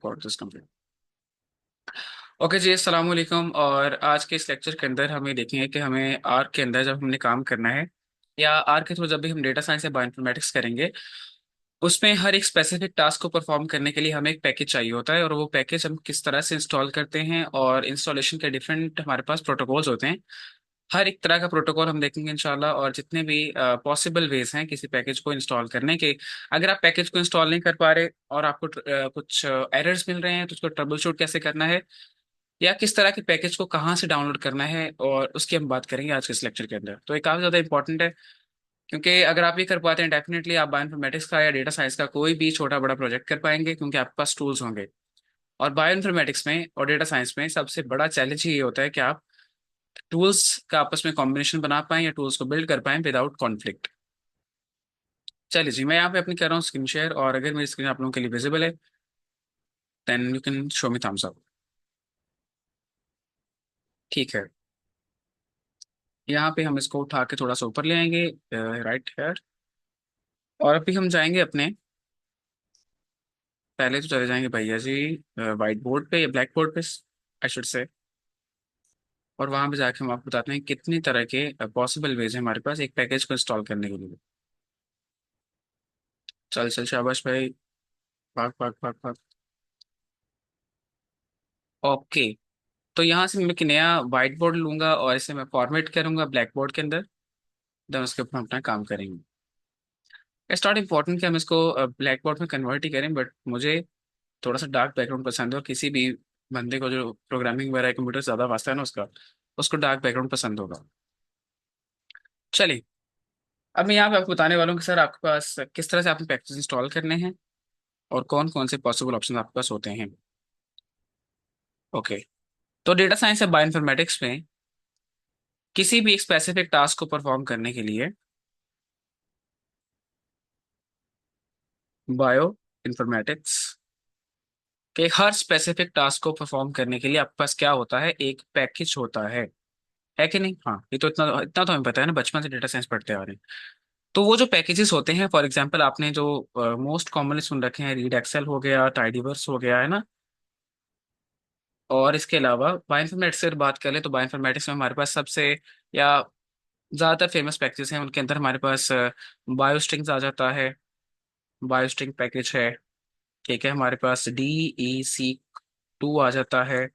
Record this complete. Okay जी, अस्सलाम वालेकुम। और आज के इस लेक्चर के अंदर हमें देखेंगे कि हमें आर के अंदर जब हमने काम करना है या आर के थ्रू जब भी हम डेटा साइंस या बायोइन्फॉर्मेटिक्स करेंगे, उसमें हर एक स्पेसिफिक टास्क को परफॉर्म करने के लिए हमें एक पैकेज चाहिए होता है। और वो पैकेज हम किस तरह से इंस्टॉल करते हैं, और इंस्टॉलेशन के डिफरेंट हमारे पास प्रोटोकॉल्स होते हैं। हर एक तरह का प्रोटोकॉल हम देखेंगे इंशाल्लाह, और जितने भी पॉसिबल वेज हैं किसी पैकेज को इंस्टॉल करने के। अगर आप पैकेज को इंस्टॉल नहीं कर पा रहे और आपको कुछ एरर्स मिल रहे हैं, तो उसको ट्रबल शूट कैसे करना है, या किस तरह के पैकेज को कहाँ से डाउनलोड करना है, और उसकी हम बात करेंगे आज के इस लेक्चर के अंदर। तो ये काफ़ी ज़्यादा इंपॉर्टेंट है, क्योंकि अगर आप ये कर पाते हैं, डेफिनेटली आप बायोइन्फॉर्मेटिक्स का या डेटा साइंस का कोई भी छोटा बड़ा प्रोजेक्ट कर पाएंगे, क्योंकि आपके पास टूल्स होंगे। और बायोइन्फॉर्मेटिक्स में और डेटा साइंस में सबसे बड़ा चैलेंज ये होता है कि आप टूल्स का आपस में कॉम्बिनेशन बना पाएं या टूल्स को बिल्ड कर पाएं विदाउट कॉन्फ्लिक्ट। चलिए जी, मैं यहाँ पे अपनी कर रहा हूँ स्क्रीन शेयर, और अगर मेरी स्क्रीन आप लोगों के लिए विजिबल है then you can show me thumbs up. ठीक है, यहाँ पे हम इसको उठा के थोड़ा सा ऊपर ले आएंगे, राइट हेयर। और अभी हम जाएंगे अपने, पहले तो चले जाएंगे भैया जी वाइट बोर्ड पे या ब्लैक बोर्ड पे आई शुड से। और वहां पे जाके हम आपको बताते हैं कितनी तरह के पॉसिबल वेज है हमारे पास एक पैकेज को इंस्टॉल करने के लिए। चल चल शाबाश भाई, भाग भाग भाग भाग। ओके, तो यहाँ से मैं एक नया वाइट बोर्ड लूंगा और इसे मैं फॉर्मेट करूंगा ब्लैक बोर्ड के अंदर। देन उसके ऊपर हम अपना काम करेंगे। इट्स नॉट इम्पोर्टेंट कि हम इसको ब्लैक बोर्ड में कन्वर्ट ही करें, बट मुझे थोड़ा सा डार्क बैकग्राउंड पसंद है, और किसी भी बंदे को जो प्रोग्रामिंग वगैरह कंप्यूटर ज़्यादा वास्ता है ना उसका, उसको डार्क बैकग्राउंड पसंद होगा। चलिए, अब मैं यहाँ पे आपको बताने वाला हूँ कि सर आपके पास किस तरह से आपने पैकेज इंस्टॉल करने हैं और कौन कौन से पॉसिबल ऑप्शन आपके पास होते हैं। ओके, तो डेटा साइंस या बायोइन्फॉर्मेटिक्स में किसी भी एक स्पेसिफिक टास्क को परफॉर्म करने के लिए, बायो इन्फॉर्मेटिक्स के हर स्पेसिफिक टास्क को परफॉर्म करने के लिए आपके पास क्या होता है, एक पैकेज होता है कि नहीं? हाँ, ये तो इतना इतना तो हमें पता है ना, बचपन से डेटा साइंस पढ़ते आ रहे हैं। तो वो जो पैकेजेस होते हैं, फॉर एग्जांपल आपने जो मोस्ट कॉमनली सुन रखे हैं, रीड एक्सेल हो गया, टाइडीवर्स हो गया, है ना। और इसके अलावा बायोइन्फॉर्मेटिक्स से बात करें तो बायोइन्फॉर्मेटिक्स में हमारे पास सबसे या ज़्यादातर फेमस पैकेजेस हैं, उनके अंदर हमारे पास बायोस्ट्रिंग्स आ जाता है, बायोस्ट्रिंग पैकेज है। ठीक है, हमारे पास DEC2 आ जाता है,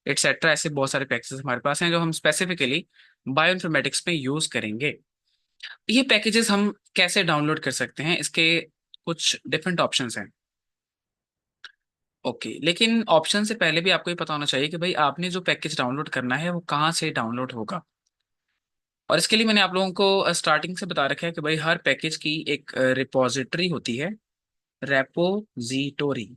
एटसेट्रा। ऐसे बहुत सारे पैकेजेस हमारे पास हैं जो हम स्पेसिफिकली बायोइन्फॉर्मेटिक्स में यूज़ करेंगे। ये पैकेजेस हम कैसे डाउनलोड कर सकते हैं, इसके कुछ डिफरेंट ऑप्शंस हैं। ओके, लेकिन ऑप्शन से पहले भी आपको ये पता होना चाहिए कि भाई आपने जो पैकेज डाउनलोड करना है वो कहाँ से डाउनलोड होगा। और इसके लिए मैंने आप लोगों को स्टार्टिंग से बता रखा है कि भाई हर पैकेज की एक रिपॉजिटरी होती है, रेपोजिटोरी,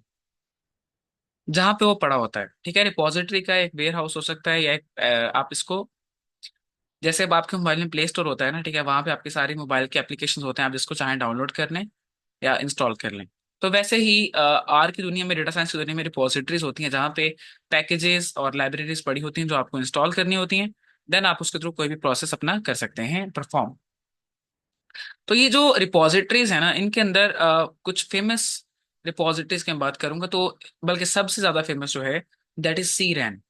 जहाँ पे वो पड़ा होता है। ठीक है, रिपॉजिटरी का एक वेयर हाउस हो सकता है, या एक आप इसको, जैसे अब आपके मोबाइल में प्ले स्टोर होता है ना, ठीक है, वहाँ पे आपके सारे मोबाइल के एप्लीकेशन होते हैं, आप जिसको चाहें डाउनलोड कर लें या इंस्टॉल कर लें। तो वैसे ही आर की दुनिया में, डेटा साइंस की दुनिया में रिपोजिटरीज होती हैं, जहाँ पे पैकेजेस और लाइब्रेरीज पड़ी होती हैं जो आपको इंस्टॉल करनी होती हैं। देन आप उसके थ्रू कोई भी प्रोसेस अपना कर सकते हैं परफॉर्म। तो ये जो रिपोजिटरीज है ना, इनके अंदर कुछ फेमस रिपोजिटरीज की मैं बात करूंगा, तो बल्कि सबसे ज्यादा फेमस जो है दैट इज सी रैन।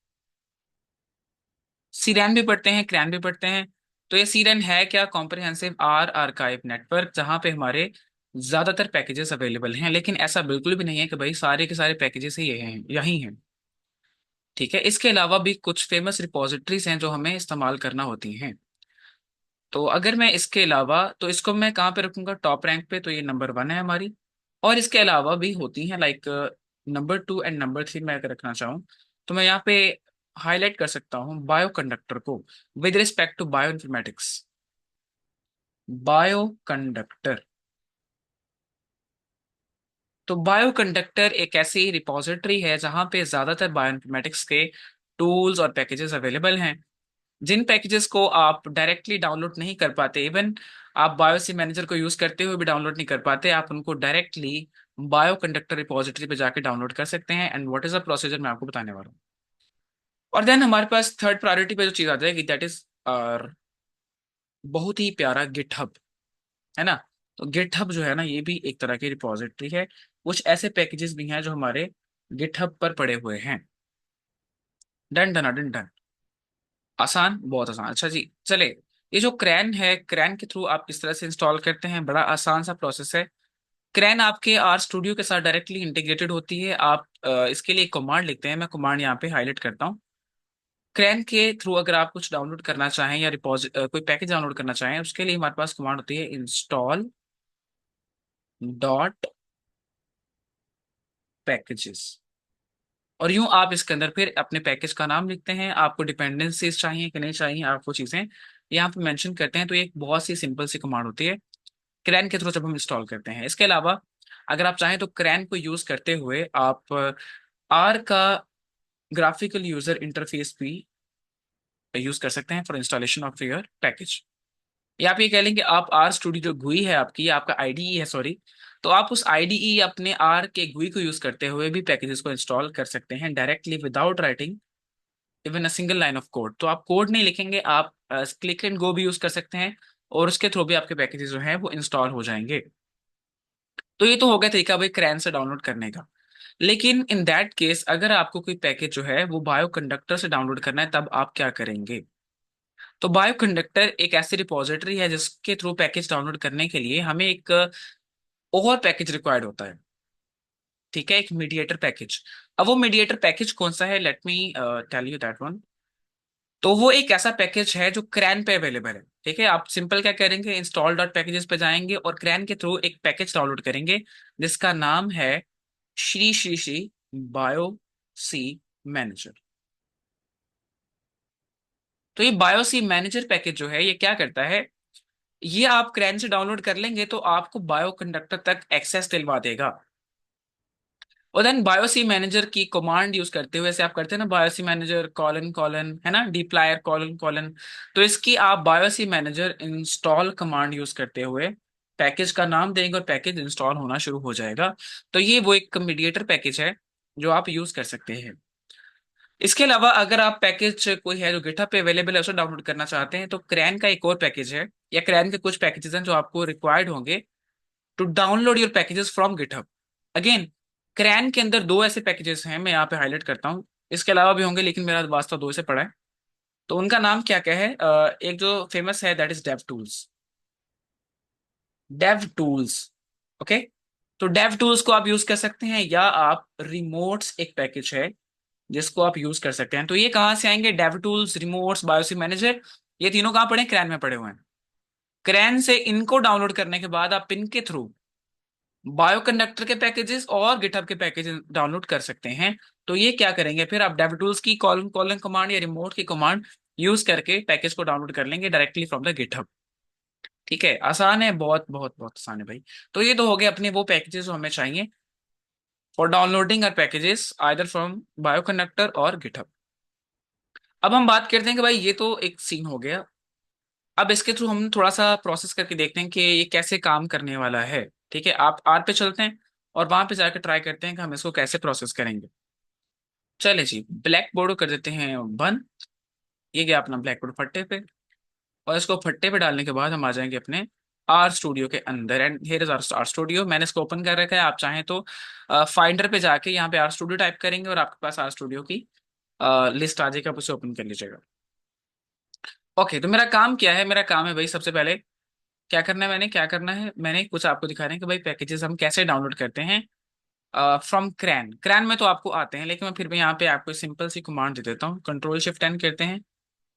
सी रैन भी पढ़ते हैं, क्रैन भी पढ़ते हैं। तो ये सी रैन है क्या? कॉम्प्रिहेंसिव आर आर्काइव नेटवर्क, जहाँ पे हमारे ज्यादातर पैकेजेस अवेलेबल हैं। लेकिन ऐसा बिल्कुल भी नहीं है कि भाई सारे के सारे पैकेजेस ही ये हैं, यही हैं। ठीक है, इसके अलावा भी कुछ फेमस रिपोजिटरीज हैं जो हमें इस्तेमाल करना होती हैं। तो अगर मैं इसके अलावा, तो इसको मैं कहाँ पे रखूंगा? टॉप रैंक पे, तो ये नंबर 1 है हमारी। और इसके अलावा भी होती हैं, लाइक नंबर 2 एंड नंबर 3 मैं अगर रखना चाहूँ, तो मैं यहाँ पे हाईलाइट कर सकता हूँ बायो कंडक्टर को with respect to bioinformatics. Bioconductor, तो बायो कंडक्टर एक ऐसी रिपॉजिटरी है जहाँ पे ज्यादातर बायो इन्फॉर्मेटिक्स के टूल्स और पैकेजेस अवेलेबल हैं, जिन पैकेजेस को आप डायरेक्टली डाउनलोड नहीं कर पाते। इवन आप बायोसी मैनेजर को यूज करते हुए भी डाउनलोड नहीं कर पाते, आप उनको डायरेक्टली बायो कंडक्टर रिपोजिटरी पे जाके डाउनलोड कर सकते हैं। And what is the procedure, मैं आपको बताने वाला हूँ। और देन हमारे पास थर्ड प्रायोरिटी पे जो चीज आ जाएगी दैट इज बहुत ही प्यारा गिटहब, है ना। तो गिटहब जो है ना, ये भी एक तरह की रिपोजिटरी है। कुछ ऐसे पैकेजेस भी हैं जो हमारे गिटहब पर पड़े हुए हैं। Done done done done. आसान, बहुत आसान। अच्छा जी, चले। ये जो क्रैन है, क्रैन के थ्रू आप किस तरह से इंस्टॉल करते हैं, बड़ा आसान सा प्रोसेस है। क्रैन आपके आर स्टूडियो के साथ डायरेक्टली इंटीग्रेटेड होती है। आप इसके लिए कमांड लिखते हैं, मैं कमांड यहाँ पे हाईलाइट करता हूँ। क्रैन के थ्रू अगर आप कुछ डाउनलोड करना चाहें या कोई पैकेज डाउनलोड करना चाहें, उसके लिए हमारे पास कमांड होती है इंस्टॉल डॉट पैकेजेस। और यूं आप इसके अंदर फिर अपने पैकेज का नाम लिखते हैं, आपको डिपेंडेंसीज चाहिए कि नहीं चाहिए, आपको चीजें यहाँ पे मेंशन करते हैं। तो ये एक बहुत सी सिंपल सी कमांड होती है क्रैन के थ्रू जब हम इंस्टॉल करते हैं। इसके अलावा अगर आप चाहें तो क्रैन को यूज करते हुए आप आर का ग्राफिकल यूजर इंटरफेस भी यूज कर सकते हैं for installation of your package. या आप ये कह लेंगे आप आर स्टूडियो जो GUI है आपकी, आपका आईडीई है सॉरी, तो आप उस आईडीई अपने आर के GUI को यूज करते हुए भी पैकेजेस को इंस्टॉल कर सकते हैं directly without writing even a single line of code. तो आप कोड नहीं लिखेंगे, आप क्लिक एंड गो भी यूज कर सकते हैं और उसके थ्रू भी आपके पैकेजेस जो हैं वो इंस्टॉल हो जाएंगे। तो ये तो हो गया तरीका भाई क्रैन से डाउनलोड करने का। लेकिन इन दैट केस अगर आपको कोई पैकेज जो है वो बायो कंडक्टर से डाउनलोड करना है, तब आप क्या करेंगे? तो बायो कंडक्टर एक ऐसी रिपोजिटरी है जिसके थ्रू पैकेज डाउनलोड करने के लिए हमें एक और पैकेज रिक्वायर्ड होता है। ठीक है, एक मीडिएटर पैकेज। अब वो मीडिएटर पैकेज कौन सा है, let me tell you that one. तो वो एक ऐसा पैकेज है जो क्रैन पे अवेलेबल है। ठीक है, आप सिंपल क्या करेंगे, इंस्टॉल डॉट पैकेजेस पे जाएंगे और क्रैन के थ्रू एक पैकेज डाउनलोड करेंगे जिसका नाम है श्री श्री श्री बायो सी मैनेजर। तो ये बायो सी मैनेजर पैकेज जो है ये क्या करता है, ये आप क्रैन से डाउनलोड कर लेंगे तो आपको बायो कंडक्टर तक एक्सेस दिलवा देगा। और देन बायोसी मैनेजर की कमांड यूज करते हुए, जैसे आप करते हैं ना बायोसी मैनेजर कॉलन कॉलन है ना, डिप्लायर कॉलन कॉलन, तो इसकी आप बायोसी मैनेजर इंस्टॉल कमांड यूज करते हुए पैकेज का नाम देंगे और पैकेज इंस्टॉल होना शुरू हो जाएगा। तो ये वो एक मीडिएटर पैकेज है जो आप यूज कर सकते हैं। इसके अलावा अगर आप पैकेज कोई है जो गिटहब पे अवेलेबल है उसे डाउनलोड करना चाहते हैं, तो क्रैन का एक और पैकेज है या क्रैन के कुछ पैकेजेस हैं जो आपको रिक्वायर्ड होंगे to download your packages from GitHub. Again, CRAN के अंदर दो ऐसे पैकेजेस हैं, मैं यहाँ पे हाईलाइट करता हूँ। इसके अलावा भी होंगे लेकिन मेरा वास्ता दो से पड़ा है। तो उनका नाम क्या क्या है, एक जो फेमस है that is dev tools. Dev tools, okay. तो डेव टूल्स को आप यूज कर सकते हैं या आप रिमोट्स एक पैकेज है जिसको आप यूज कर सकते हैं। तो ये कहाँ से आएंगे, डेव टूल्स, रिमोट्स, बायोसी मैनेजर, ये तीनों कहाँ पड़े हैं, क्रैन में पड़े हुए हैं। क्रैन से इनको डाउनलोड करने के बाद आप इनके थ्रू बायो कंडक्टर के पैकेजेस और गिटहब के पैकेजेस डाउनलोड कर सकते हैं। तो ये क्या करेंगे, फिर आप डेवटूल्स की कॉलन कॉलन कमांड या रिमोट की कमांड यूज करके पैकेज को डाउनलोड कर लेंगे डायरेक्टली फ्रॉम द गिटहब। ठीक है, आसान है, बहुत बहुत बहुत आसान है भाई। तो ये तो हो गए अपने वो पैकेजेस जो हमें चाहिए for downloading R packages either from Bioconductor और गिटहब। अब हम बात करते हैं कि भाई ये तो एक सीन हो गया। अब इसके थ्रू हम थोड़ा सा प्रोसेस करके देखते हैं कि ये कैसे काम करने वाला है। ठीक है, आप आर पे चलते हैं और वहां पे जाकर ट्राई करते हैं कि हम इसको कैसे प्रोसेस करेंगे। चले जी, ब्लैक बोर्ड को कर देते हैं बंद। ये गया अपना ब्लैक बोर्ड फट्टे पे, और इसको फट्टे पे डालने के बाद हम आ जाएंगे अपने आर स्टूडियो के अंदर। And here is R Studio, मैंने इसको ओपन कर रखा है। आप चाहें तो फाइंडर पे जाके यहाँ पे आर स्टूडियो टाइप करेंगे और आपके पास आर स्टूडियो की लिस्ट आ जाएगी, आप उसे ओपन कर लीजिएगा। ओके, तो मेरा काम क्या है, मेरा काम है भाई सबसे पहले क्या करना है, मैंने क्या करना है, मैंने कुछ आपको दिखा रहे हैं कि भाई पैकेजेस हम कैसे डाउनलोड करते हैं फ्रॉम क्रैन। क्रैन में तो आपको आते हैं लेकिन मैं फिर भी यहाँ पे आपको सिंपल सी कमांड दे देता हूँ, कंट्रोल Shift N करते हैं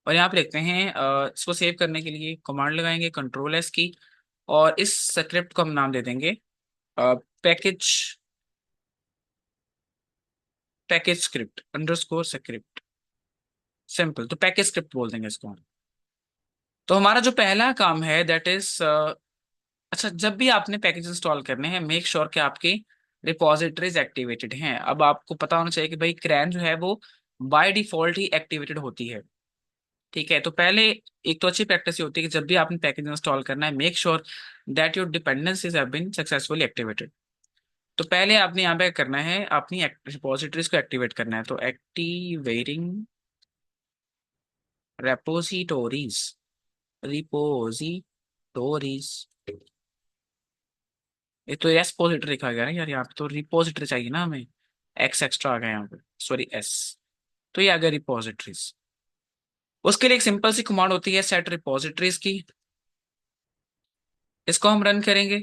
और यहाँ पे लिखते हैं इसको सेव करने के लिए कमांड लगाएंगे कंट्रोल S की, और इस स्क्रिप्ट को हम नाम दे देंगे package, package script underscore script, simple, तो पैकेज स्क्रिप्ट बोल देंगे इसको हम। तो हमारा जो पहला काम है दैट इज, अच्छा, जब भी आपने पैकेज इंस्टॉल करने हैं मेक श्योर कि आपकी रिपॉजिटरीज एक्टिवेटेड हैं। अब आपको पता होना चाहिए कि भाई क्रैन जो है वो बाय डिफॉल्ट ही एक्टिवेटेड होती है। ठीक है, तो पहले एक तो अच्छी प्रैक्टिस ये होती है कि जब भी आपने पैकेज इंस्टॉल करना है make sure that your dependencies have been successfully activated. तो पहले आपने यहाँ पे करना है अपनी रिपॉजिटरीज को एक्टिवेट करना है, तो एक्टिवेटिंग रेपोजिटोरीज, रिपोजिटोरीज, ये तो रेस्पोजिटरी लिखा गया है यार, यहाँ पे तो रिपोजिटरी चाहिए ना हमें। एक्स एक्स्ट्रा आ गया यहाँ पे, सॉरी एस। तो ये आ गया रिपोजिटरीज। उसके लिए एक सिंपल सी कमांड होती है सेट रिपोजिटरीज की। इसको हम रन करेंगे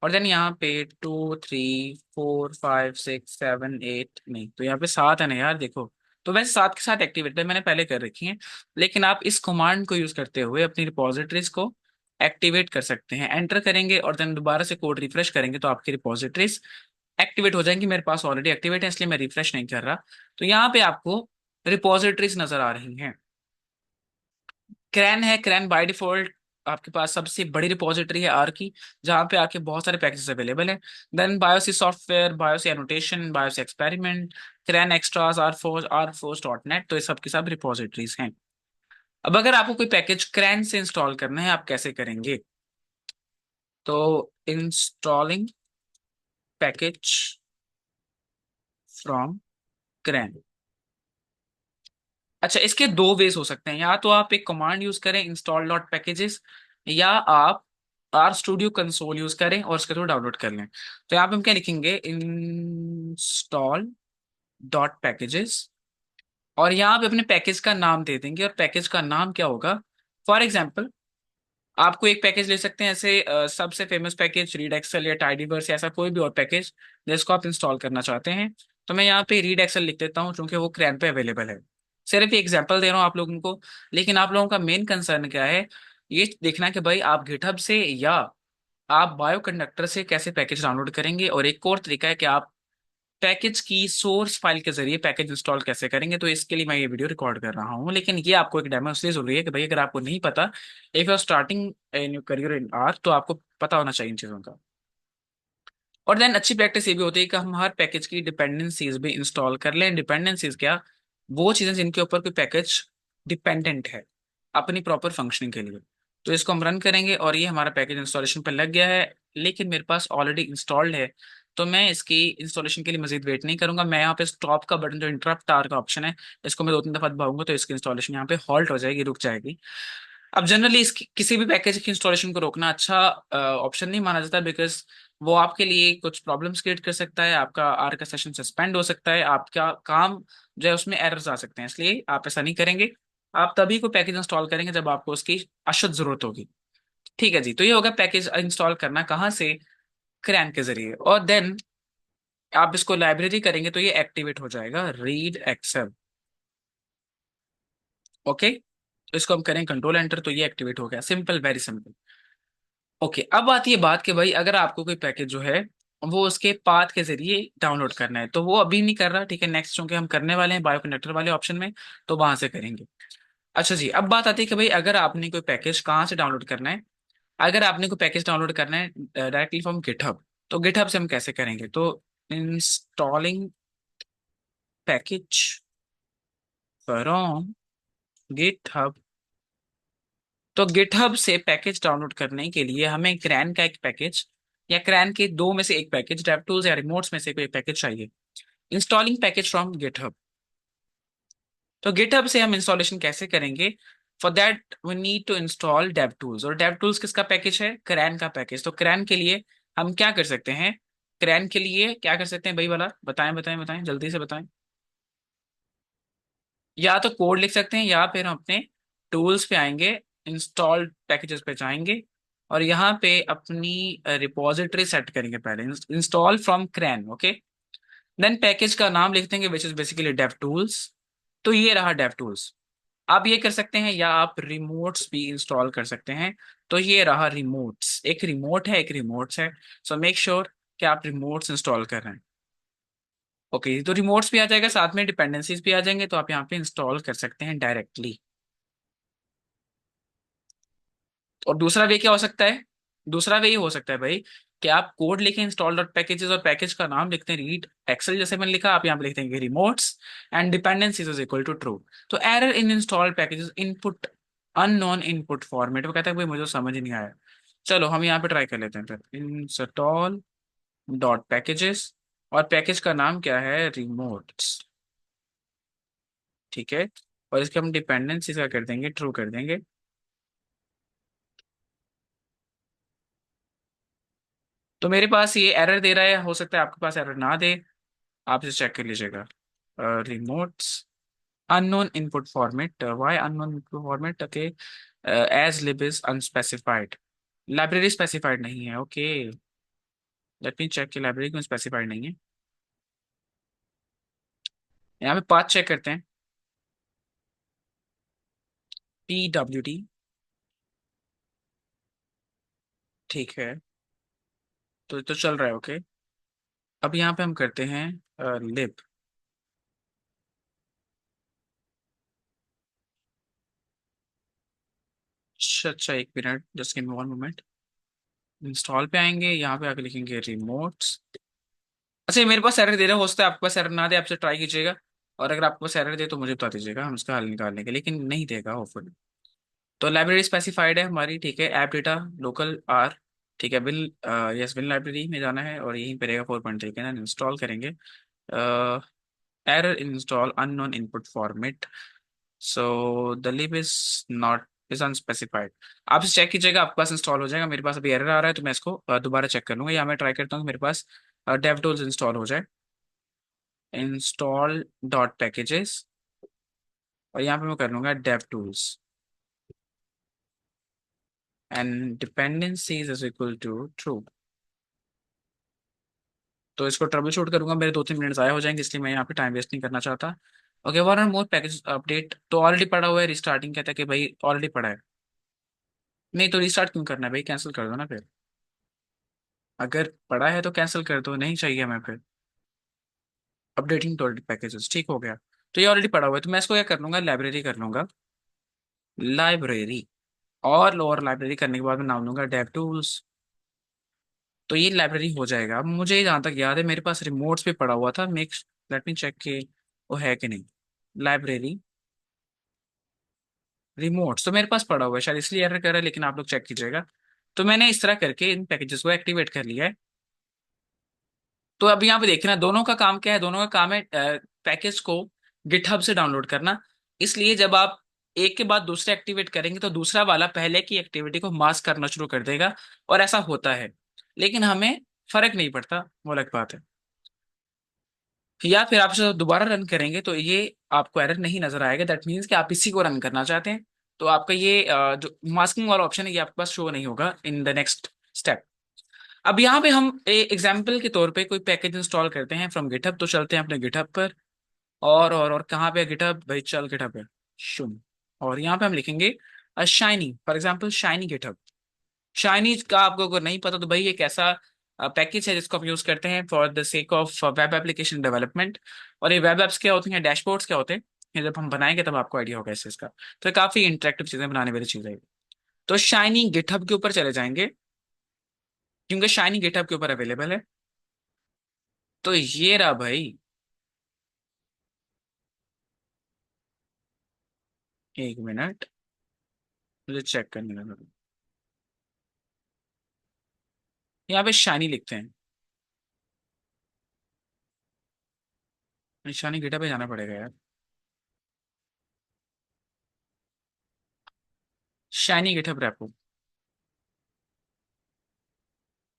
और देन यहाँ पे 2 3 4 5 6 7 8, नहीं तो यहाँ पे 7 है ना यार, देखो। तो वैसे 7 के साथ एक्टिवेट है, मैंने पहले कर रखी है। लेकिन आप इस कमांड को यूज करते हुए अपनी रिपोजिटरीज को एक्टिवेट कर सकते हैं। एंटर करेंगे और देन दोबारा से कोड रिफ्रेश करेंगे तो आपकी रिपोजिटरीज एक्टिवेट हो जाएंगी। मेरे पास ऑलरेडी एक्टिवेट है इसलिए मैं रिफ्रेश नहीं कर रहा। तो यहाँ पे आपको रिपोजिटरीज नजर आ रही हैं। क्रैन है, क्रैन बाय डिफॉल्ट आपके पास सबसे बड़ी रिपोजिटरी है आर की, जहाँ पे आके बहुत सारे पैकेजेस अवेलेबल हैं। Then Bioc software, Bioc annotation, Bioc experiment, CRAN extras, R forge dot net, तो ये सब के सब रिपोजिटरीज हैं। अब अगर आपको कोई पैकेज क्रैन से इंस्टॉल करना है, आप कैसे करेंगे? तो इंस्टॉलिंग पैकेज फ्रॉम क्रैन। अच्छा, इसके दो वेज हो सकते हैं। या तो आप एक कमांड यूज करें इंस्टॉल डॉट पैकेजेस, या आप आर स्टूडियो कंसोल यूज करें और उसके थ्रू डाउनलोड कर लें। तो यहाँ पे हम क्या लिखेंगे, इंस्टॉल डॉट पैकेजेस, और यहाँ पे अपने पैकेज का नाम दे देंगे। और पैकेज का नाम क्या होगा? फॉर एग्जाम्पल, आपको एक पैकेज ले सकते हैं ऐसे, सबसे फेमस पैकेज रीड एक्सेल या टाइडीवर्स या ऐसा कोई भी और पैकेज जिसको आप इंस्टॉल करना चाहते हैं। तो मैं यहाँ पे रीड एक्सेल लिख देता हूँ क्योंकि वो क्रैन पे अवेलेबल है। सिर्फ ये एग्जांपल दे रहा हूँ आप लोगों को। लेकिन आप लोगों का मेन कंसर्न क्या है, ये देखना कि भाई आप गिटहब से या आप बायो कंडक्टर से कैसे पैकेज डाउनलोड करेंगे। और एक और तरीका है कि आप पैकेज की सोर्स फाइल के जरिए पैकेज इंस्टॉल कैसे करेंगे। तो इसके लिए मैं ये वीडियो रिकॉर्ड कर रहा हूँ। लेकिन ये आपको एक डेमो इसलिए जरूरी है कि भाई अगर आपको नहीं पता, if you are starting in your career in R, तो आपको पता होना चाहिए इन चीजों का। और देन अच्छी प्रैक्टिस ये भी होती है कि हम हर पैकेज की डिपेंडेंसीज भी इंस्टॉल कर लें। डिपेंडेंसीज क्या? वो चीजें जिनके ऊपर कोई पैकेज डिपेंडेंट है अपनी प्रॉपर फंक्शनिंग के लिए। तो इसको हम रन करेंगे और ये हमारा पैकेज इंस्टॉलेशन पर लग गया है। लेकिन मेरे पास ऑलरेडी इंस्टॉल्ड है, तो मैं इसकी इंस्टॉलेशन के लिए मजीद वेट नहीं करूंगा। मैं यहाँ पे स्टॉप का बटन, जो इंटरप्ट आर का ऑप्शन है, इसको मैं 2 3 दफा दबाऊंगा तो इसकी इंस्टॉलेशन यहाँ पे हॉल्ट हो जाएगी, रुक जाएगी। अब जनरली इसकी किसी भी पैकेज की इंस्टॉलेशन को रोकना अच्छा ऑप्शन नहीं माना जाता, बिकॉज वो आपके लिए कुछ प्रॉब्लम्स क्रिएट कर सकता है। आपका आर का सेशन सस्पेंड हो सकता है, आपका काम जो है उसमें एरर्स आ सकते हैं। इसलिए आप ऐसा नहीं करेंगे। आप तभी को पैकेज इंस्टॉल करेंगे जब आपको उसकी अशद जरूरत होगी। ठीक है जी, तो ये होगा पैकेज इंस्टॉल करना कहाँ से, क्रैन के जरिए। और देन आप इसको लाइब्रेरी करेंगे तो ये एक्टिवेट हो जाएगा, रीड एक्सेल। ओके, तो इसको हम करें कंट्रोल एंटर तो ये एक्टिवेट हो गया। Simple, very simple. ओके, अब आती है बात कि भाई अगर आपको कोई पैकेज जो है वो उसके पाथ के जरिए डाउनलोड करना है, तो वो अभी नहीं कर रहा। ठीक है, नेक्स्ट चूंकि हम करने वाले हैं बायो कनेक्टर वाले ऑप्शन में, तो वहां से करेंगे। अच्छा जी, अब बात आती है कि भाई अगर आपने कोई पैकेज कहाँ से डाउनलोड करना है। अगर आपने कोई पैकेज डाउनलोड करना है डायरेक्टली फ्रॉम गिटहब, तो गिटहब से हम कैसे करेंगे? तो इंस्टॉलिंग पैकेज फ्रॉम गिटहब। तो गिटहब से पैकेज डाउनलोड करने के लिए हमें क्रैन का एक पैकेज, या क्रैन के दो में से एक पैकेज, डेवटूल्स या रिमोट्स में से कोई पैकेज चाहिए। Installing package from GitHub. तो गिटहब से हम इंस्टॉलेशन कैसे करेंगे? For that we need to install devtools. और डेवटूल्स किसका पैकेज है? क्रैन का पैकेज। तो क्रैन के लिए हम क्या कर सकते हैं? क्रैन के लिए क्या कर सकते हैं भाई वाला, बताएं बताएं बताएं, जल्दी से बताएं। या तो कोड लिख सकते हैं, या फिर हम अपने टूल्स पे आएंगे, इंस्टॉल पैकेजेस पे जाएंगे, और यहाँ पे अपनी रिपोजिटरी सेट करेंगे पहले, install from CRAN. Okay, then package का नाम लिख देंगे which is basically dev tools. तो ये रहा डेव टूल्स। आप ये कर सकते हैं, या आप रिमोट्स भी इंस्टॉल कर सकते हैं। तो ये रहा रिमोट्स, एक रिमोट है एक रिमोट्स है। सो मेक श्योर कि आप रिमोट्स इंस्टॉल कर रहे हैं। ओके, तो रिमोट्स भी आ जाएगा, साथ में डिपेंडेंसीज भी आ जाएंगे, तो आप यहाँ पे इंस्टॉल कर सकते हैं डायरेक्टली। और दूसरा वे क्या हो सकता है? दूसरा वे ये हो सकता है भाई कि आप कोड लिखें इंस्टॉल डॉट पैकेजेस, और पैकेज का नाम लिखते हैं रीड एक्सेल, जैसे मैंने लिखा, आप यहाँ पे लिखते हैं remotes and dependencies is equal to true. तो error in install packages input unknown input format. वो कहता है भाई मुझे तो समझ ही नहीं आया। चलो हम यहाँ पे ट्राई कर लेते हैं फिर, इंस्टॉल डॉट पैकेजेस, और पैकेज का नाम क्या है? रिमोट्स। ठीक है, और इसके हम डिपेंडेंसीज का कर देंगे, ट्रू कर देंगे। तो मेरे पास ये एरर दे रहा है, हो सकता है आपके पास एरर ना दे, आप इसे चेक कर लीजिएगा। Remotes unknown input format, why unknown input format, okay, as lib is unspecified, library specified नहीं है, ओके। लेट मी चेक कि लाइब्रेरी क्यों स्पेसिफाइड नहीं है। यहाँ पे पाथ चेक करते हैं, PWD, ठीक है, तो चल रहा है, ओके। अब यहाँ पे हम करते हैं लिब, अच्छा अच्छा, एक minute, just give me one moment. Install पे आएंगे, यहाँ पे आके लिखेंगे रिमोट्स। अच्छा, ये मेरे पास एरर दे रहा है, हो सकता है आपके पास एरर ना दे, आपसे ट्राई कीजिएगा। और अगर आपके पास एरर दे तो मुझे बता दीजिएगा, हम उसका हल निकालने के, लेकिन नहीं देगा होपफुली। तो लाइब्रेरी स्पेसिफाइड है हमारी, ठीक है, ऐप डेटा लोकल आर, ठीक है, बिल, यस, बिल लाइब्रेरी में जाना है और यहीं पे रहेगा 4.3 के ना, इंस्टॉल करेंगे। Error install unknown input format, so the lib is not, is unspecified. आप इसे चेक कीजिएगा, आपके पास इंस्टॉल हो जाएगा। मेरे पास अभी एरर आ रहा है तो मैं इसको दोबारा चेक कर लूंगा, या मैं ट्राई करता हूँ कि मेरे पास डेव टूल्स इंस्टॉल हो जाए। इंस्टॉल डॉट पैकेजेस, और यहाँ पे मैं कर लूंगा dev tools and dependencies is equal to true. तो इसको ट्रबल शूट करूंगा, मेरे 2-3 मिनट ज़ाया हो जाएंगे, इसलिए मैं यहाँ पे टाइम वेस्ट नहीं करना चाहता। ओके, वन और मोर पैकेज अपडेट, तो ऑलरेडी पड़ा हुआ है, रिस्टार्टिंग कहता है कि भाई ऑलरेडी पड़ा है। नहीं तो रिस्टार्ट क्यों करना है भाई, कैंसिल कर दो ना फिर। अगर पड़ा है तो कैंसिल कर दो, नहीं चाहिए हमें फिर। अपडेटिंग टू पैकेजेस, ठीक हो गया। तो ये ऑलरेडी पड़ा हुआ है, तो मैं इसको क्या कर लूंगा, लाइब्रेरी कर लूंगा, लाइब्रेरी। और लोअर लाइब्रेरी करने के बाद मैं नाम लूंगा डेव टूल्स। तो ये लाइब्रेरी हो जाएगा। अब मुझे जहाँ तक याद है मेरे पास रिमोट्स पे पड़ा हुआ था, मेक, लेट मी चेक के वो है कि नहीं। लाइब्रेरी रिमोट्स तो मेरे पास पड़ा हुआ है, शायद इसलिए एरर कर रहा है, लेकिन आप लोग चेक कीजिएगा। तो मैंने इस तरह करके इन पैकेजेस को एक्टिवेट कर लिया है। तो अब यहाँ पे देखना, दोनों का काम क्या है, दोनों का काम है पैकेज को गिटहब से डाउनलोड करना। इसलिए जब आप एक के बाद दूसरे एक्टिवेट करेंगे तो दूसरा वाला पहले की एक्टिविटी को मास्क करना शुरू कर देगा, और ऐसा होता है। लेकिन हमें फर्क नहीं पड़ता, वो अलग बात है। या फिर आप इसे दोबारा रन करेंगे तो ये आपको एरर नहीं नजर आएगा, दैट मीन्स कि आप इसी को रन करना चाहते हैं। तो आपका ये जो मास्किंग वाला ऑप्शन है ये आपके पास शो नहीं होगा इन द नेक्स्ट स्टेप। अब यहाँ पे हम एग्जाम्पल के तौर पे कोई पैकेज इंस्टॉल करते हैं फ्रॉम गिटहब, तो चलते हैं अपने गिटहब पर। और कहाँ पे गिटहब भाई, चल गिटहब है, शुम। और यहाँ पे हम लिखेंगे shiny, for example shiny GitHub. Shiny का आपको अगर नहीं पता तो भाई एक ऐसा पैकेज है जिसको आप यूज करते हैं for the sake of web application development. और ये वेब एप्स क्या होती हैं, डैशबोर्ड्स क्या होते हैं, ये जब हम बनाएंगे तब आपको आइडिया होगा इस चीज का। तो ये काफी इंटरेक्टिव चीजें बनाने वाली चीज है। तो शाइनी गिटहब के ऊपर चले जाएंगे, क्योंकि शाइनी गिटहब के ऊपर अवेलेबल है। तो ये रहा भाई, एक मिनट, मुझे चेक करने लगा। यहाँ पे शाइनी लिखते हैं, शाइनी गिटहब पे जाना पड़ेगा यार। शाइनी गिटहब रेपो,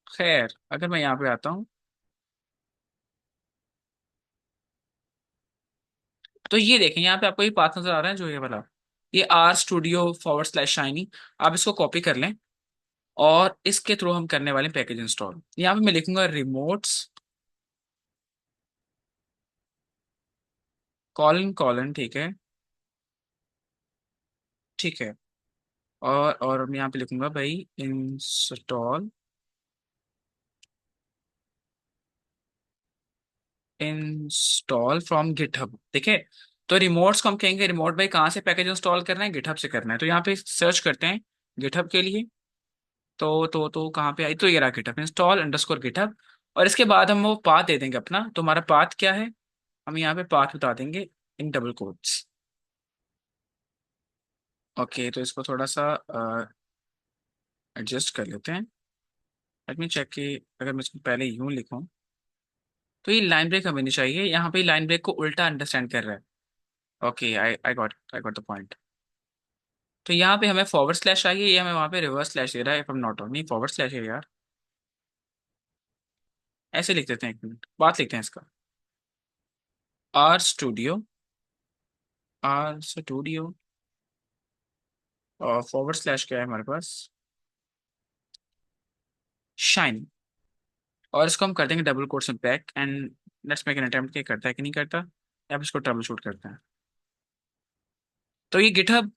खैर अगर मैं यहाँ पे आता हूँ तो ये देखें, यहाँ पे आपको ये पाथ नजर आ रहा है जो ये वाला, ये R Studio forward slash Shiny. आप इसको कॉपी कर लें, और इसके थ्रू हम करने वाले पैकेज इंस्टॉल। यहाँ पे मैं लिखूंगा रिमोट्स कॉलन कॉलन, ठीक है, ठीक है। और मैं यहाँ पे लिखूंगा भाई इंस्टॉल, इंस्टॉल फ्रॉम गिटहब, देखिए। तो रिमोट्स को हम कहेंगे रिमोट भाई कहाँ से पैकेज इंस्टॉल करना है, गिटहब से करना है। तो यहाँ पे सर्च करते हैं गिटहब के लिए। तो कहाँ पे आई, तो ये रहा गिटहब, इंस्टॉल अंडरस्कोर गिटहब। और इसके बाद हम वो पाथ दे देंगे अपना, तो हमारा पाथ क्या है, हम यहाँ पे पाथ बता देंगे इन डबल कोट्स। ओके, तो इसको थोड़ा सा एडजस्ट कर लेते हैं। लेट मी चेक कि अगर मैं इसको पहले यूं लिखूं तो ये लाइन ब्रेक हमें नहीं चाहिए, यहाँ पे लाइन ब्रेक को उल्टा अंडरस्टैंड कर रहा है। Okay, I got the point. तो यहाँ पे हमें फॉरवर्ड स्लैश चाहिए, ये हमें वहाँ पे रिवर्स स्लैश दे रहा है, if I am not wrong, नहीं फॉरवर्ड स्लैश है यार। ऐसे लिख देते हैं, 1 मिनट बात लिखते हैं इसका। आर स्टूडियो, आर स्टूडियो और फॉरवर्ड स्लैश क्या है हमारे पास, शाइन। और इसको हम कर देंगे डबल कोट्स में back and let's make an attempt, कि करता है कि नहीं करता, या फिर इसको ट्रबल शूट करते हैं। तो ये गिटहब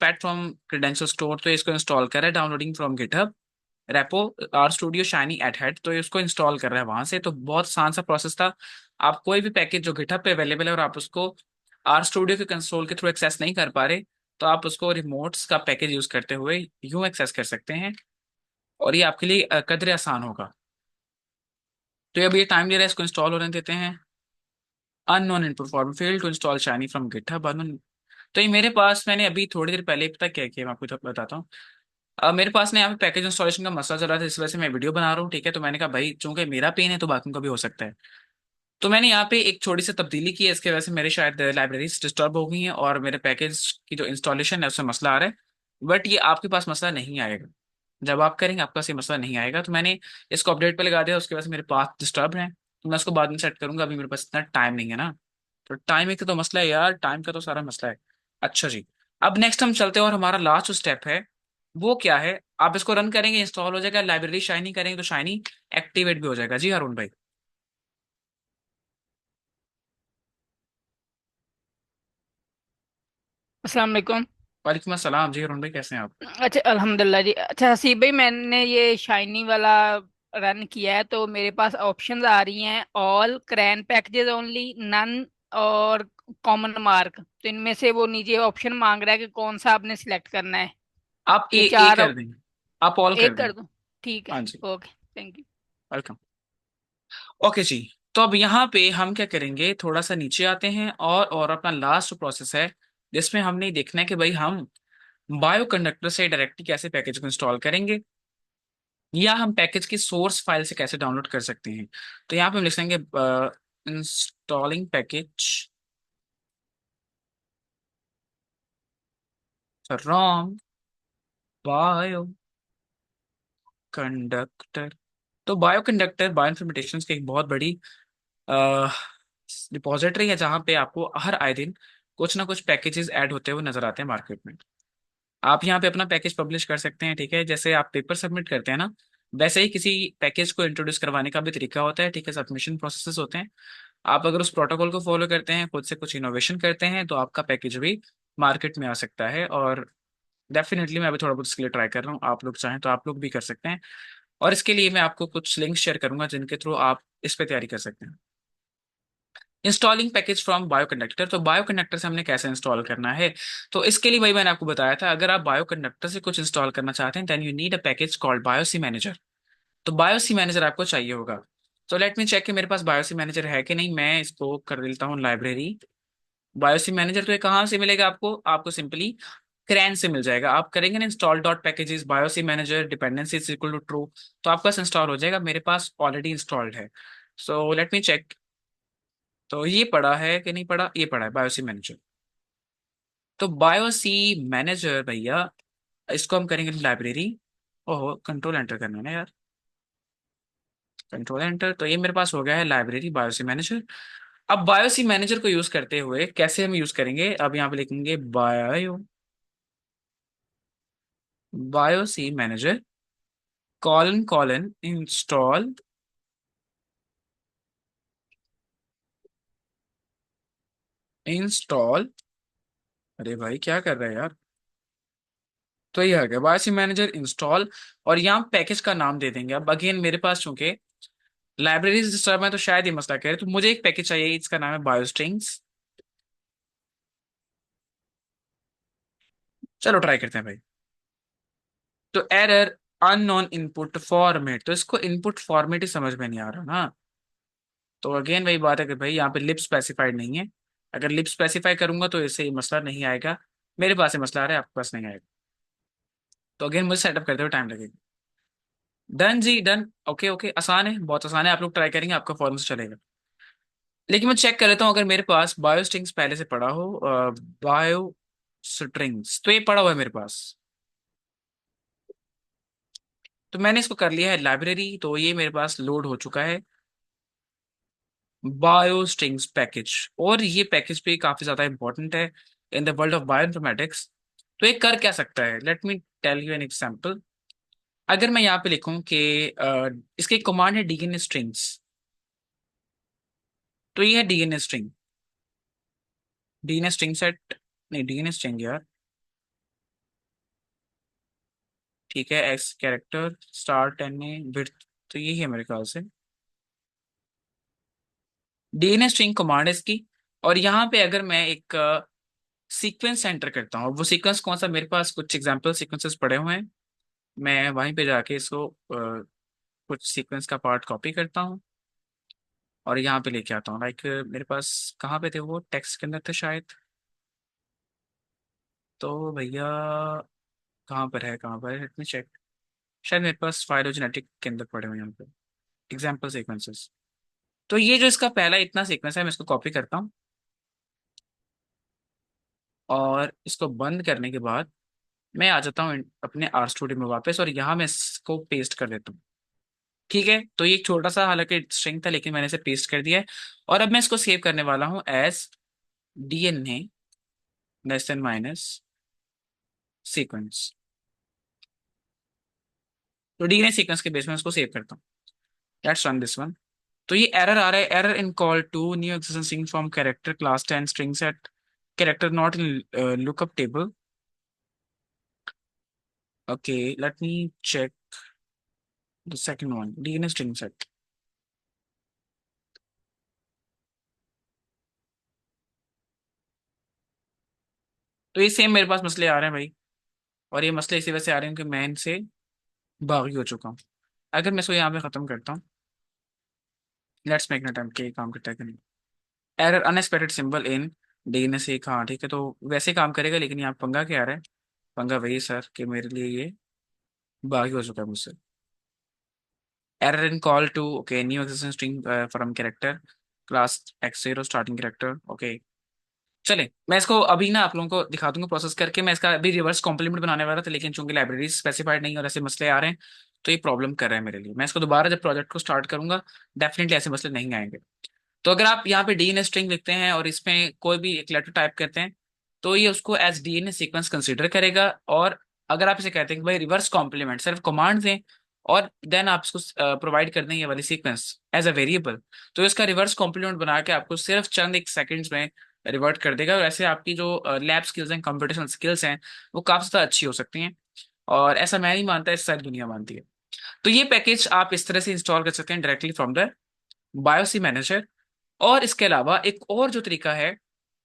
प्लेटफॉर्म क्रेडेंशियल स्टोर, तो इसको इंस्टॉल कर रहा है downloading from GitHub repo R Studio Shiny at head, तो ये उसको इंस्टॉल कर रहा है वहां से। तो बहुत आसान सा प्रोसेस था। आप कोई भी पैकेज जो गिटहब पे अवेलेबल है और आप उसको आर स्टूडियो के कंसोल के थ्रू एक्सेस नहीं कर पा रहे, तो आप उसको रिमोट्स का पैकेज यूज करते हुए यूं एक्सेस कर सकते हैं, और ये आपके लिए कदरे आसान होगा। तो अब ये टाइम ले रहा है, इसको इंस्टॉल होने देते हैं। Unknown input form fail to install Shiny from GitHub unknown. तो ये मेरे पास, मैंने अभी थोड़ी देर पहले पता क्या किया, मैं आपको तो बताता हूँ। मेरे पास ना यहाँ पे पैकेज इंस्टॉलेशन का मसला चल रहा था, इस वजह से मैं वीडियो बना रहा हूँ, ठीक है। तो मैंने कहा भाई चूंकि मेरा पेन है तो बाकियों का भी हो सकता है। तो मैंने यहाँ पे एक छोटी सी तब्दीली की है, इसके वजह से मेरे शायद लाइब्रेरीज डिस्टर्ब हो गई हैं और मेरे पैकेज की जो इंस्टॉलेशन है उसमें मसला आ रहा है। बट ये आपके पास मसला नहीं आएगा, जब आप करेंगे आपका पास ये मसला नहीं आएगा। तो मैंने इसको अपडेट पे लगा दिया, उसके वजह से मेरे पास डिस्टर्ब है, तो मैं उसको बाद में सेट करूंगा, अभी मेरे पास इतना टाइम नहीं है ना। तो टाइम एक तो मसला है यार, टाइम का तो सारा मसला है। अच्छा जी, अब नेक्स्ट हम चलते हैं और हमारा लास्ट जो स्टेप है वो क्या है। आप इसको रन करेंगे, इंस्टॉल हो जाएगा, लाइब्रेरी शाइनी करेंगे तो शाइनी एक्टिवेट भी हो जाएगा। जी हारून भाई। अस्सलाम वालेकुम। वालेकुम अस्सलाम जी हारून भाई, कैसे हैं आप? अच्छा, अल्हम्दुलिल्लाह जी। अच्छा हसीब भाई, मैंने ये शाइनी वाला रन किया है तो मेरे पास ऑप्शंस आ रही हैं, all, CRAN packages only, none और कॉमन मार्क। तो इनमें से वो नीचे ऑप्शन मांग रहा है कि कौन सा आपने सिलेक्ट करना है। आप ये ए चार कर देंगे, आप ऑल कर एक दें। कर दूं? ठीक है। हाँ जी, okay, thank you. Welcome. Okay जी, तो अब यहाँ पे हम क्या करेंगे, थोड़ा सा नीचे आते हैं और अपना लास्ट प्रोसेस है जिसमें हमने देखना है कि भाई हम बायो कंडक्टर से डायरेक्टली कैसे पैकेज को इंस्टॉल करेंगे, या हम पैकेज की सोर्स फाइल से कैसे डाउनलोड कर सकते हैं। तो यहाँ पे हम लिखेंगे installing package from Bioconductor. तो बायो कंडक्टर बायो इन्फॉर्मेशन की एक बहुत बड़ी रिपोजिटरी है, जहाँ पे आपको हर आए दिन कुछ ना कुछ पैकेजेस ऐड होते हुए नजर आते हैं मार्केट में। आप यहाँ पे अपना पैकेज पब्लिश कर सकते हैं, ठीक है। जैसे आप पेपर सबमिट करते हैं ना, वैसे ही किसी पैकेज को इंट्रोड्यूस करवाने का भी तरीका होता है, ठीक है। सबमिशन प्रोसेसेस होते हैं। आप अगर उस प्रोटोकॉल को फॉलो करते हैं, खुद से कुछ इनोवेशन करते हैं, तो आपका पैकेज भी मार्केट में आ सकता है। और डेफिनेटली मैं अभी थोड़ा बहुत इसके लिए ट्राई कर रहा हूँ, आप लोग चाहें तो आप लोग भी कर सकते हैं। और इसके लिए मैं आपको कुछ लिंक शेयर करूंगा जिनके थ्रू आप इस पे तैयारी कर सकते हैं। Installing package from Bioconductor, तो बायो कंडक्टर से हमने कैसे इंस्टॉल करना है। तो इसके लिए भाई मैंने आपको बताया था, अगर आप बायो कंडक्टर से कुछ इंस्टॉल करना चाहते हैं then you need a package called Bioc manager. तो बायोसी मैनेजर आपको चाहिए होगा। तो लेट मी चेक कि मेरे पास बायोसी मैनेजर है कि नहीं। मैं इसको कर देता हूँ लाइब्रेरी बायोसी मैनेजर। तो ये कहाँ से मिलेगा आपको, आपको सिंपली क्रैन से मिल जाएगा। आप करेंगे ना install dot packages Bioc manager dependency is equal to true, तो आपका इंस्टॉल हो जाएगा। मेरे पास ऑलरेडी इंस्टॉल्ड है, सो लेट मी चेक। तो ये पड़ा है कि नहीं पड़ा, ये पड़ा है बायोसी मैनेजर। तो बायोसी मैनेजर भैया, इसको हम करेंगे लाइब्रेरी। ओहो, कंट्रोल एंटर करना है ना यार, कंट्रोल एंटर। तो ये मेरे पास हो गया है लाइब्रेरी बायोसी मैनेजर। अब बायोसी मैनेजर को यूज करते हुए कैसे हम यूज करेंगे, अब यहाँ पे लिखेंगे Bioc manager colon colon install, install. अरे भाई क्या कर रहा है यार। तो ये आ गया बायोसी मैनेजर इंस्टॉल, और यहाँ पैकेज का नाम दे देंगे। अब अगेन मेरे पास चूंकि लाइब्रेरीज डिस्टर्ब है तो शायद ये मसला कह रहे, तो मुझे एक पैकेज चाहिए, इसका नाम है बायोस्ट्रिंग्स। चलो ट्राई करते हैं भाई। तो एरर अननोन इनपुट फॉर्मेट, तो इसको इनपुट फॉर्मेट ही समझ में नहीं आ रहा ना। तो अगेन वही बात है कि भाई यहाँ पे लिप स्पेसिफाइड नहीं है। अगर लिप स्पेसिफाई करूंगा तो इससे ये मसला नहीं आएगा। मेरे पास ये मसला आ रहा है, आपके पास नहीं आएगा। तो अगेन मुझे सेटअप करते हुए टाइम लगेगा। डन जी डन। ओके ओके, आसान है, बहुत आसान है, आप लोग ट्राई करेंगे आपका फॉर्म से चलेगा। लेकिन मैं चेक कर लेता हूँ, अगर मेरे पास बायो स्ट्रिंग्स पहले से पड़ा हो, बायो स्ट्रिंग्स तो ये पड़ा हुआ है मेरे पास। तो मैंने इसको कर लिया है लाइब्रेरी, तो ये मेरे पास लोड हो चुका है बायोस्ट्रिंग्स पैकेज। और ये पैकेज भी काफी ज्यादा इंपॉर्टेंट है in the world of bioinformatics. तो ये कर क्या सकता है, let me tell you an example. अगर मैं यहाँ पे लिखूं कि इसकी कमांड है डीएनए स्ट्रिंग्स, तो ये है DNA string, DNA string set, नहीं डीएनए स्ट्रिंग यार, ठीक है, x character start NA width, तो यही है मेरे ख्याल से डीएनए स्ट्रिंग कमांड है इसकी। और यहाँ पे अगर मैं एक सीक्वेंस एंटर करता हूँ, वो सीक्वेंस कौन सा, मेरे पास कुछ एग्जांपल सीक्वेंसेस पड़े हुए हैं, मैं वहीं पे जाके इसको कुछ सीक्वेंस का पार्ट कॉपी करता हूँ और यहाँ पे लेके आता हूँ। लाइक मेरे पास कहाँ पे थे वो, टेक्स्ट के अंदर थे शायद, तो भैया कहाँ पर है, कहाँ पर है, लेट मी चेक। शायद मेरे पास फाइलोजेनेटिक के अंदर पड़े हुए हैं यहाँ पे एग्जाम्पल सीक्वेंसेस। तो ये जो इसका पहला इतना सीक्वेंस है, मैं इसको कॉपी करता हूँ और इसको बंद करने के बाद मैं आ जाता हूँ अपने आर स्टूडियो में वापस, और यहाँ मैं इसको पेस्ट कर देता हूँ। ठीक है, तो ये एक छोटा सा हालांकि स्ट्रिंग था, लेकिन मैंने इसे पेस्ट कर दिया है। और अब मैं इसको सेव करने वाला हूँ as DNA less than minus sequence. तो डीएनए सीक्वेंस के बेस में इसको सेव करता हूँ। Let's run this one. तो ये एरर आ रहा है, error in call to new accession string from character class 10 string set character not in lookup table. Okay, let me check the second one, DNA string set. तो ये same मेरे पास मसले आ रहे हैं भाई, और ये मसले इसी वजह से आ रहे हैं कि मैं इनसे बागी हो चुका हूँ। अगर मैं इसको यहाँ पे खत्म करता हूँ, लेट्स मेक टाइम के काम करता है कि नहीं। Error unexpected symbol in DNA से, हाँ ठीक है, तो वैसे काम करेगा, लेकिन यहाँ पंगा क्या आ रहा है, पंगा वही सर कि मेरे लिए ये बागी हो चुका है मुझसे। Error in call to, okay, new accession string from character class x0 starting character, okay. चले, मैं इसको अभी ना आप लोगों को दिखा दूंगा प्रोसेस करके। मैं इसका अभी रिवर्स कॉम्प्लीमेंट बनाने वाला था, लेकिन चूंकि लाइब्रेरी स्पेसिफाइड नहीं और ऐसे मसले आ रहे हैं, तो ये प्रॉब्लम कर रहा है मेरे लिए। मैं इसको दोबारा जब प्रोजेक्ट को स्टार्ट करूंगा, डेफिनेटली ऐसे मसले नहीं आएंगे। तो अगर आप यहाँ पे डीएनए स्ट्रिंग लिखते हैं और इसमें कोई भी एक लेटर टाइप करते हैं, तो ये उसको एज डीएनए सीक्वेंस कंसीडर करेगा। और अगर आप इसे कहते हैं कि भाई रिवर्स कॉम्प्लीमेंट, सिर्फ कमांड दें और देन आप इसको प्रोवाइड कर दें ये वाली सीक्वेंस एज अ वेरिएबल, तो इसका रिवर्स कॉम्प्लीमेंट बना के आपको सिर्फ चंद एक सेकंड्स में रिवर्ट कर देगा। और ऐसे आपकी जो लैब स्किल्स हैं, कंप्यूटेशनल स्किल्स हैं, वो काफी ज्यादा अच्छी हो सकती हैं। और ऐसा मैं नहीं मानता, इस सारी दुनिया मानती है। तो ये पैकेज आप इस तरह से इंस्टॉल कर सकते हैं डायरेक्टली फ्रॉम द बायोसी मैनेजर। और इसके अलावा एक और जो तरीका है,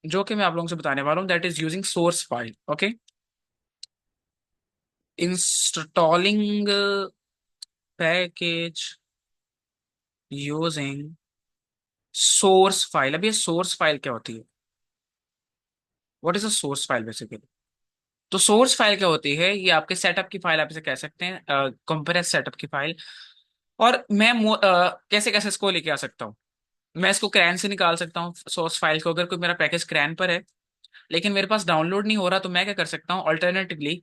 जो कि मैं आप लोगों से बताने वाला हूँ, that is using source file. Okay, installing package using source file. अब ये सोर्स फाइल क्या होती है, what is a source file basically. तो सोर्स फाइल क्या होती है, ये आपके सेटअप की फाइल, आप इसे कह सकते हैं कंप्रेस सेटअप की फाइल। और मैं कैसे कैसे इसको लेके आ सकता हूँ, मैं इसको क्रैन से निकाल सकता हूँ सोर्स फाइल को, अगर कोई मेरा पैकेज क्रैन पर है लेकिन मेरे पास डाउनलोड नहीं हो रहा, तो मैं क्या कर सकता हूँ ऑल्टरनेटिवली,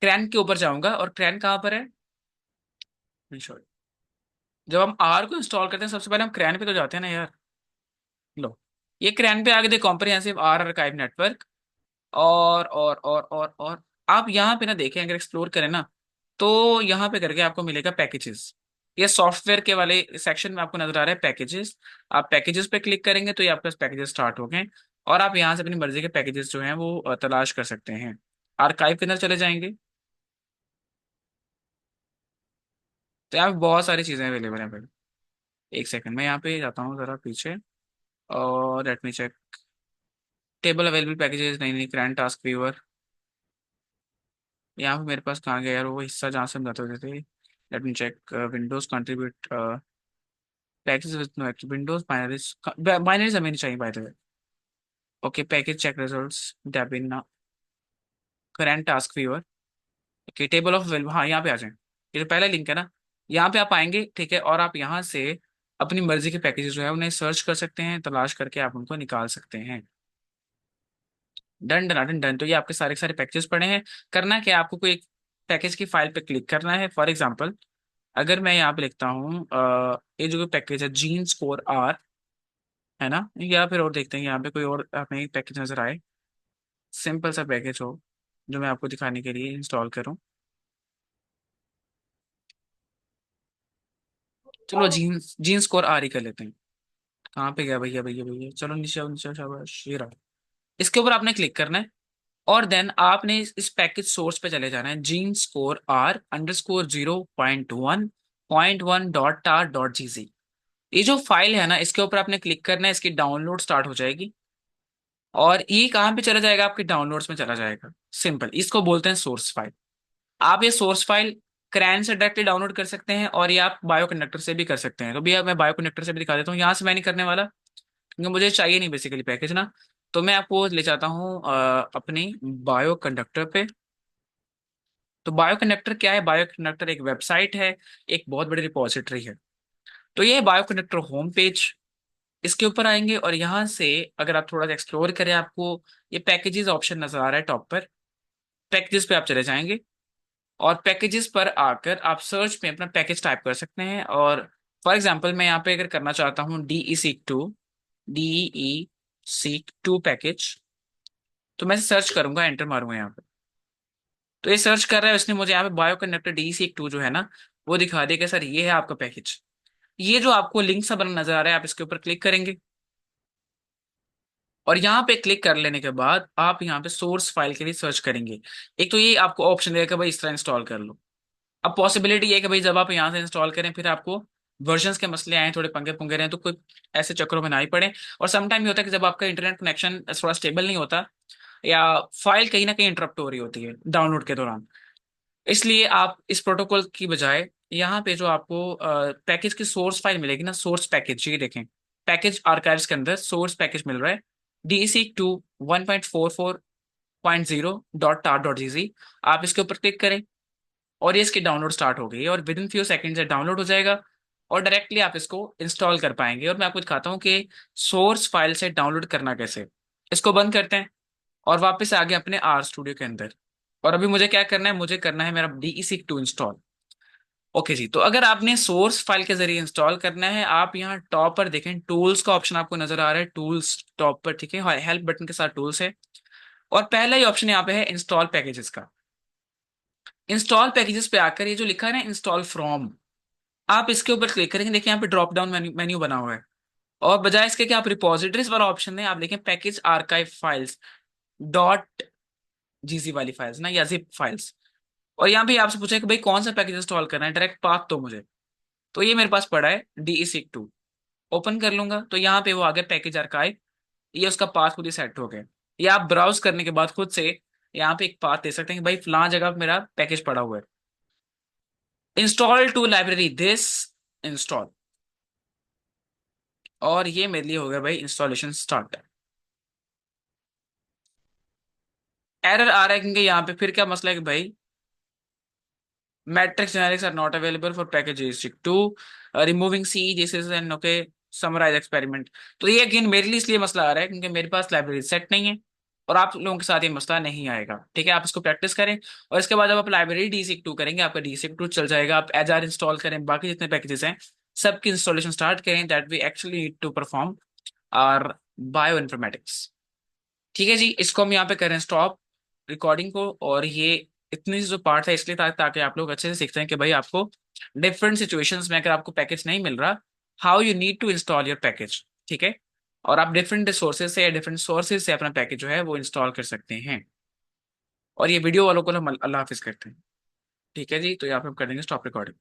क्रैन के ऊपर जाऊंगा। और क्रैन कहाँ पर है, Sure. जब हम आर को इंस्टॉल करते हैं सबसे पहले हम क्रैन पे तो जाते हैं ना यार। लो, ये क्रैन पे आगे दे कॉम्प्रिहेंसिव आर आर्काइव नेटवर्क। और आप यहाँ पे ना देखें, अगर एक्सप्लोर करें ना, तो यहाँ पे करके आपको मिलेगा पैकेजेस। ये सॉफ्टवेयर के वाले सेक्शन में आपको नजर आ रहा है पैकेजेस। आप पैकेजेस पे क्लिक करेंगे तो ये आपके पास पैकेजेस स्टार्ट हो गए। और आप यहाँ से अपनी मर्जी के पैकेजेस जो हैं वो तलाश कर सकते हैं। आर्काइव के अंदर चले जाएंगे, तो यहाँ पे बहुत सारी चीजें अवेलेबल हैं। एक सेकंड में यहाँ पे जाता हूँ जरा पीछे, और let me check table available packages, नहीं नहीं, करंट टास्क व्यूअर। यहाँ पे मेरे पास कहाँ गया यार वो हिस्सा जहाँ से हम जाते होते थे। Let me check Windows contribute package with no Windows binaries, binaries हमें नहीं चाहिए by the way. Okay, package check results tab in current task viewer. Okay, table of available, हाँ यहाँ पे आ जाए, ये जो पहला लिंक है ना, यहाँ पे आप आएंगे, ठीक है। और आप यहाँ से अपनी मर्जी के पैकेजेस जो है उन्हें सर्च कर सकते हैं, तलाश करके आप उनको निकाल सकते हैं। Done done done done. तो ये आपके सारे के सारे पैकेजेस पड़े हैं। करना क्या है, आपको कोई एक पैकेज की फाइल पे क्लिक करना है। फॉर एग्जांपल अगर मैं यहाँ पे लिखता हूँ ये जो पैकेज है जीन स्कोर आर, है ना, या फिर और देखते हैं यहाँ पे कोई और हमें पैकेज नजर आए, सिंपल सा पैकेज हो जो मैं आपको दिखाने के लिए इंस्टॉल करूँ। चलो जीन जीन स्कोर आर ही कर लेते हैं। कहाँ पे गया भैया भैया भैया, चलो नीचे आओ, नीचे आओ, शाबाश ये रहा। इसके ऊपर आपने क्लिक करना है और देन आपने इस पैकेज सोर्स पे चले जाना है, gene score R underscore 0.1.1 dot tar dot gz। ये जो फाइल है ना, इसके ऊपर आपने क्लिक करना है, इसकी डाउनलोड स्टार्ट हो जाएगी और ये कहाँ पे चला जाएगा, आपके डाउनलोड्स में चला जाएगा। सिंपल, इसको बोलते हैं सोर्स फाइल। आप ये सोर्स फाइल क्रैन से डायरेक्टली डाउनलोड कर सकते हैं और ये आप बायो कनेक्टर से भी कर सकते हैं। तो भैया मैं बायो कनेक्टर से भी दिखा देता हूँ, यहाँ से मैं नहीं करने वाला क्योंकि मुझे चाहिए नहीं बेसिकली पैकेज ना। तो मैं आपको ले जाता हूँ अपनी बायो कंडक्टर पे। तो बायो कनेक्टर क्या है, बायो कनेक्टर एक वेबसाइट है, एक बहुत बड़ी रिपोजिटरी है। तो ये बायो कनेक्टर होम पेज, इसके ऊपर आएंगे और यहाँ से अगर आप थोड़ा सा एक्सप्लोर करें, आपको ये पैकेजेस ऑप्शन नजर आ रहा है टॉप पर। पैकेजेस पे आप चले जाएंगे और पैकेजेस पर आकर आप सर्च में अपना पैकेज टाइप कर सकते हैं। और फॉर एग्जांपल मैं यहाँ पे अगर करना चाहता हूँ DE सीक 2 पैकेज, तो मैं सर्च करूंगा, एंटर मारूंगा यहाँ पे। तो ये सर्च कर रहा है, उसने मुझे यहाँ पे बायो कनेक्टर DE सीक 2 जो है ना, वो दिखा दिया कि सर ये है आपका पैकेज। ये जो आपको लिंक सा बना नजर आ रहा है, आप इसके ऊपर क्लिक करेंगे और यहाँ पे क्लिक कर लेने के बाद आप यहाँ पे सोर्स फाइल के लिए सर्च करेंगे। एक तो ये आपको ऑप्शन देगा कि भाई इस तरह इंस्टॉल कर लो। अब पॉसिबिलिटी ये है कि भाई जब आप यहाँ से इंस्टॉल करें फिर आपको वर्जन्स के मसले आए, थोड़े पंगे पुंगे रहे, तो कोई ऐसे चक्करों में ना ही पड़े। और समटाइम ये होता है कि जब आपका इंटरनेट कनेक्शन थोड़ा स्टेबल नहीं होता या फाइल कहीं ना कहीं इंटरप्ट हो रही होती है डाउनलोड के दौरान, इसलिए आप इस प्रोटोकॉल की बजाय यहाँ पे जो आपको पैकेज की सोर्स फाइल मिलेगी ना, सोर्स पैकेज, ये देखें, पैकेज आर्काइव्स के अंदर सोर्स पैकेज मिल रहा है DE seq 2 1.44.0 dot tar dot gz। आप इसके ऊपर क्लिक करें और ये इसकी डाउनलोड स्टार्ट हो गई है और विद इन फ्यू सेकंड से डाउनलोड हो जाएगा और डायरेक्टली आप इसको इंस्टॉल कर पाएंगे। और मैं आपको दिखाता हूँ कि सोर्स फाइल से डाउनलोड करना कैसे। इसको बंद करते हैं और वापस आ गए अपने आर स्टूडियो के अंदर। और अभी मुझे क्या करना है, मुझे करना है मेरा DE सीक 2 इंस्टॉल। ओके जी, तो अगर आपने सोर्स फाइल के जरिए इंस्टॉल करना है, आप यहाँ टॉप पर देखें टूल्स का ऑप्शन आपको नजर आ रहा है, टूल्स टॉप पर, ठीक है, हेल्प बटन के साथ टूल्स है और पहला ही ऑप्शन यहाँ पे है इंस्टॉल पैकेजेस का। इंस्टॉल पैकेजेस पे आकर ये जो लिखा है ना इंस्टॉल फ्रॉम, आप इसके ऊपर क्लिक करेंगे, देखिए यहाँ पे ड्रॉप डाउन मेन्यू बना हुआ है और बजाय इसके कि आप रिपोजिटरीज वाला ऑप्शन है, आप देखें पैकेज आर्काइव फाइल्स डॉट जीजी वाली फाइल्स ना, या जिप फाइल्स। और यहाँ भी आपसे पूछा है कि भाई कौन सा पैकेज इंस्टॉल करना है, डायरेक्ट पाथ तो मुझे, तो ये मेरे पास पड़ा है DE सीक 2। ओपन कर लूंगा तो यहाँ पे वो आ गया पैकेज आर्काइव, ये उसका पाथ खुद ही सेट हो गया। ये आप ब्राउज करने के बाद खुद से यहाँ पे एक पाथ दे सकते हैं कि भाई फलां जगह पे मेरा पैकेज पड़ा हुआ है, install to library this, install. और ये मेरे लिए हो गया भाई इंस्टॉलेशन स्टार्ट। एरर आ रहा है क्योंकि यहाँ पे फिर क्या मसला है कि भाई matrix generics are not available for package DE seq 2, removing C this is an okay summarize experiment. तो ये अगेन मेरे लिए इसलिए मसला आ रहा है क्योंकि मेरे पास लाइब्रेरी सेट नहीं है और आप लोगों के साथ ये मसला नहीं आएगा, ठीक है। आप इसको प्रैक्टिस करें और इसके बाद जब आप लाइब्रेरी DE सीक 2 करेंगे, आपका DE सीक 2 चल जाएगा। आप एजार इंस्टॉल करें, बाकी जितने पैकेजेस हैं सबकी इंस्टॉलेशन स्टार्ट करें, that we actually need to perform R bioinformatics. ठीक है जी, इसको हम यहाँ पे करें स्टॉप रिकॉर्डिंग को। और ये इतनी जो पार्ट है इसलिए ताकि आप लोग अच्छे से सीखते हैं कि भाई आपको डिफरेंट सिचुएशंस में अगर आपको पैकेज नहीं मिल रहा, how you need to install your package, ठीक है। और आप डिफरेंट रिसोर्सेज से या डिफरेंट सोर्सेज से अपना पैकेज जो है वो इंस्टॉल कर सकते हैं। और ये वीडियो वालों को हम अल्लाह हाफिज करते हैं। ठीक है जी, तो यहाँ पे हम कर देंगे स्टॉप रिकॉर्डिंग।